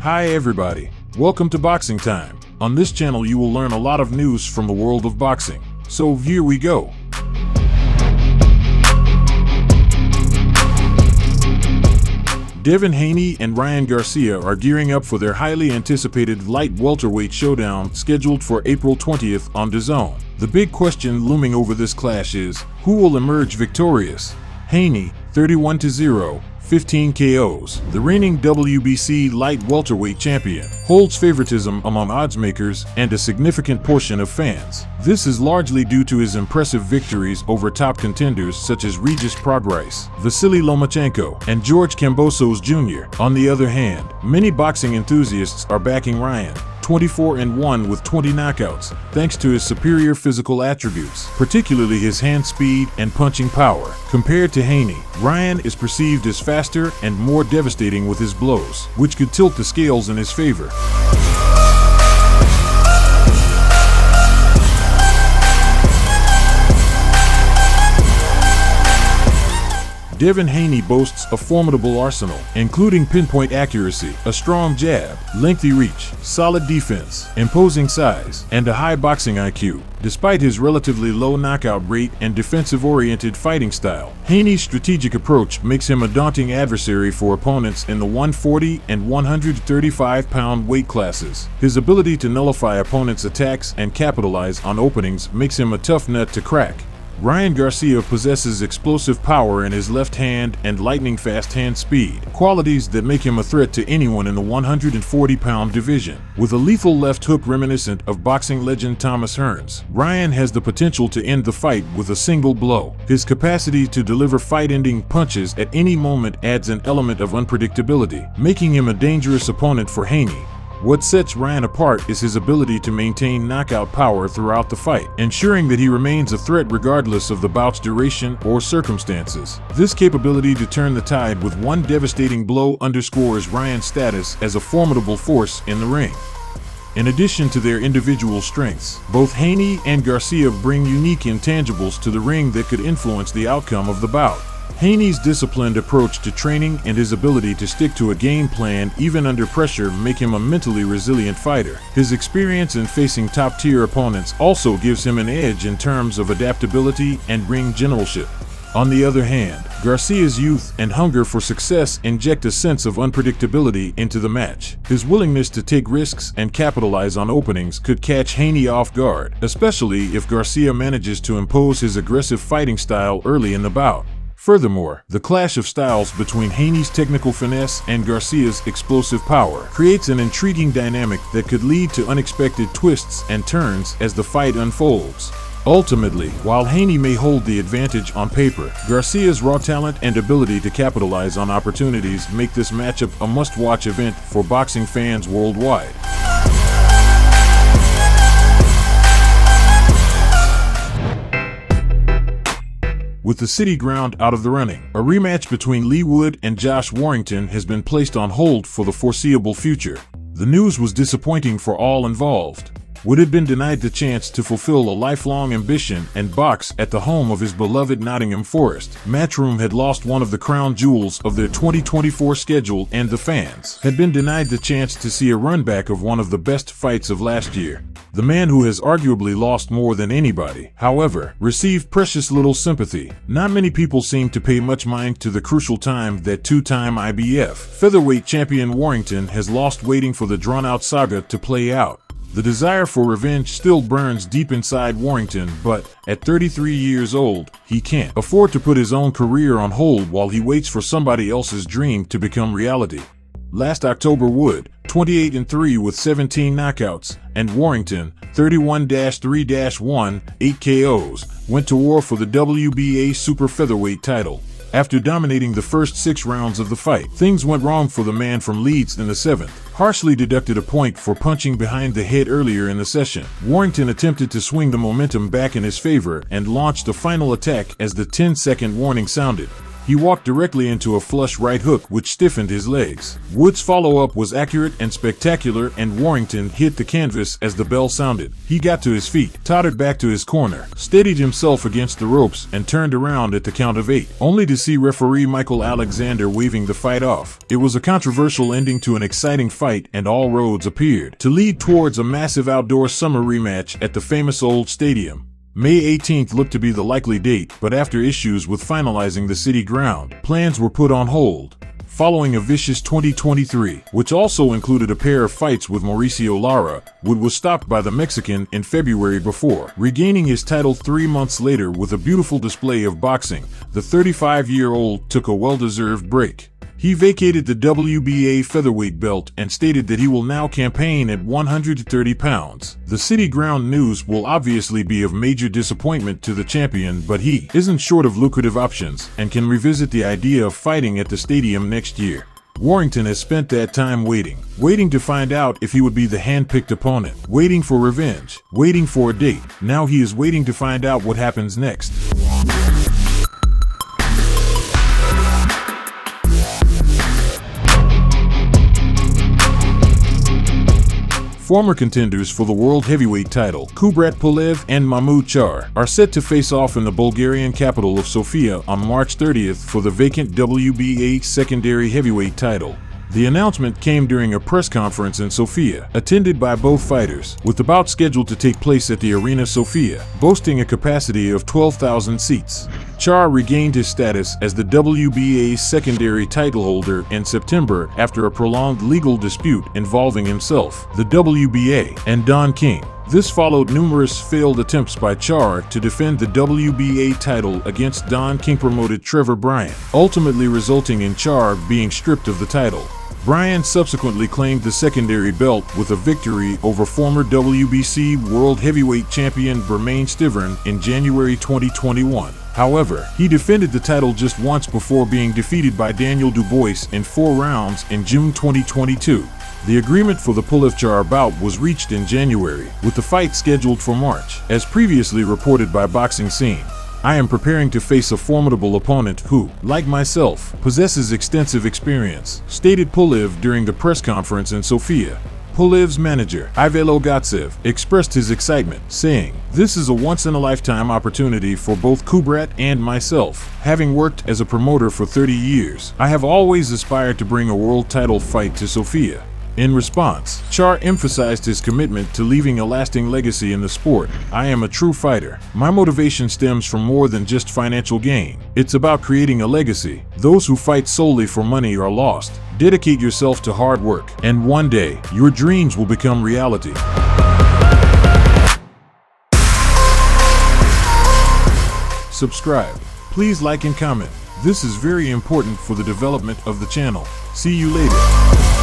Hi everybody, welcome to Boxing Time. On this channel you will learn a lot of news from the world of boxing. So here we go. Devin Haney and Ryan Garcia are gearing up for their highly anticipated light welterweight showdown scheduled for April 20th on DAZN. The big question looming over this clash is, who will emerge victorious? Haney, 31-0, 15 KOs, the reigning WBC light welterweight champion, holds favoritism among oddsmakers and a significant portion of fans. This is largely due to his impressive victories over top contenders such as Regis Prograis, Vasily Lomachenko, and George Kambosos Jr. On the other hand, many boxing enthusiasts are backing Ryan, 24-1 with 20 knockouts, thanks to his superior physical attributes, particularly his hand speed and punching power. Compared to Haney, Ryan is perceived as faster and more devastating with his blows, which could tilt the scales in his favor. Devin Haney boasts a formidable arsenal, including pinpoint accuracy, a strong jab, lengthy reach, solid defense, imposing size, and a high boxing IQ. Despite his relatively low knockout rate and defensive-oriented fighting style, Haney's strategic approach makes him a daunting adversary for opponents in the 140 and 135-pound weight classes. His ability to nullify opponents' attacks and capitalize on openings makes him a tough nut to crack. Ryan Garcia possesses explosive power in his left hand and lightning-fast hand speed, qualities that make him a threat to anyone in the 140-pound division. With a lethal left hook reminiscent of boxing legend Thomas Hearns, Ryan has the potential to end the fight with a single blow. His capacity to deliver fight-ending punches at any moment adds an element of unpredictability, making him a dangerous opponent for Haney. What sets Ryan apart is his ability to maintain knockout power throughout the fight, ensuring that he remains a threat regardless of the bout's duration or circumstances. This capability to turn the tide with one devastating blow underscores Ryan's status as a formidable force in the ring. In addition to their individual strengths, both Haney and Garcia bring unique intangibles to the ring that could influence the outcome of the bout. Haney's disciplined approach to training and his ability to stick to a game plan even under pressure make him a mentally resilient fighter. His experience in facing top-tier opponents also gives him an edge in terms of adaptability and ring generalship. On the other hand, Garcia's youth and hunger for success inject a sense of unpredictability into the match. His willingness to take risks and capitalize on openings could catch Haney off guard, especially if Garcia manages to impose his aggressive fighting style early in the bout. Furthermore, the clash of styles between Haney's technical finesse and Garcia's explosive power creates an intriguing dynamic that could lead to unexpected twists and turns as the fight unfolds. Ultimately, while Haney may hold the advantage on paper, Garcia's raw talent and ability to capitalize on opportunities make this matchup a must-watch event for boxing fans worldwide. With the city ground out of the running, a rematch between Leigh Wood and Josh Warrington has been placed on hold for the foreseeable future. The news was disappointing for all involved. Wood had been denied the chance to fulfill a lifelong ambition and box at the home of his beloved Nottingham Forest. Matchroom had lost one of the crown jewels of their 2024 schedule, and the fans had been denied the chance to see a runback of one of the best fights of last year. The man who has arguably lost more than anybody, however, received precious little sympathy. Not many people seem to pay much mind to the crucial time that two-time IBF featherweight champion Warrington has lost waiting for the drawn-out saga to play out. The desire for revenge still burns deep inside Warrington, but at 33 years old, he can't afford to put his own career on hold while he waits for somebody else's dream to become reality. Last October, Wood, 28-3 with 17 knockouts, and Warrington, 31-3-1, 8 KOs, went to war for the WBA super featherweight title. After dominating the first 6 rounds of the fight, things went wrong for the man from Leeds in the 7th. Harshly deducted a point for punching behind the head earlier in the session, Warrington attempted to swing the momentum back in his favor and launched a final attack as the 10-second warning sounded. He walked directly into a flush right hook which stiffened his legs. Wood's follow-up was accurate and spectacular, and Warrington hit the canvas as the bell sounded. He got to his feet, tottered back to his corner, steadied himself against the ropes, and turned around at the count of 8, only to see referee Michael Alexander waving the fight off. It was a controversial ending to an exciting fight, and all roads appeared to lead towards a massive outdoor summer rematch at the famous old stadium. May 18th looked to be the likely date, but after issues with finalizing the city ground, plans were put on hold. Following a vicious 2023, which also included a pair of fights with Mauricio Lara, Wood was stopped by the Mexican in February before regaining his title 3 months later with a beautiful display of boxing. The 35-year-old took a well-deserved break. He vacated the WBA featherweight belt and stated that he will now campaign at 130 pounds. The city ground news will obviously be of major disappointment to the champion, but he isn't short of lucrative options and can revisit the idea of fighting at the stadium next year. Warrington has spent that time waiting to find out if he would be the hand-picked opponent, waiting for revenge, waiting for a date. Now he is waiting to find out what happens next. Former contenders for the world heavyweight title, Kubrat Pulev and Charr, are set to face off in the Bulgarian capital of Sofia on March 30th for the vacant WBA secondary heavyweight title. The announcement came during a press conference in Sofia, attended by both fighters, with the bout scheduled to take place at the Arena Sofia, boasting a capacity of 12,000 seats. Charr regained his status as the WBA's secondary title holder in September after a prolonged legal dispute involving himself, the WBA, and Don King. This followed numerous failed attempts by Charr to defend the WBA title against Don King-promoted Trevor Bryan, ultimately resulting in Charr being stripped of the title. Bryan subsequently claimed the secondary belt with a victory over former WBC World Heavyweight Champion Bermane Stiverne in January 2021. However, he defended the title just once before being defeated by Daniel Dubois in 4 rounds in June 2022. The agreement for the Pulev-Charr bout was reached in January, with the fight scheduled for March, as previously reported by Boxing Scene. I am preparing to face a formidable opponent who, like myself, possesses extensive experience, stated Pulev during the press conference in Sofia. Pulev's manager, Ivelo Gatsev, expressed his excitement, saying, "This is a once-in-a-lifetime opportunity for both Kubrat and myself. Having worked as a promoter for 30 years, I have always aspired to bring a world title fight to Sofia." In response, Charr emphasized his commitment to leaving a lasting legacy in the sport. "I am a true fighter. My motivation stems from more than just financial gain. It's about creating a legacy. Those who fight solely for money are lost. Dedicate yourself to hard work, and one day, your dreams will become reality." Subscribe. Please like and comment. This is very important for the development of the channel. See you later.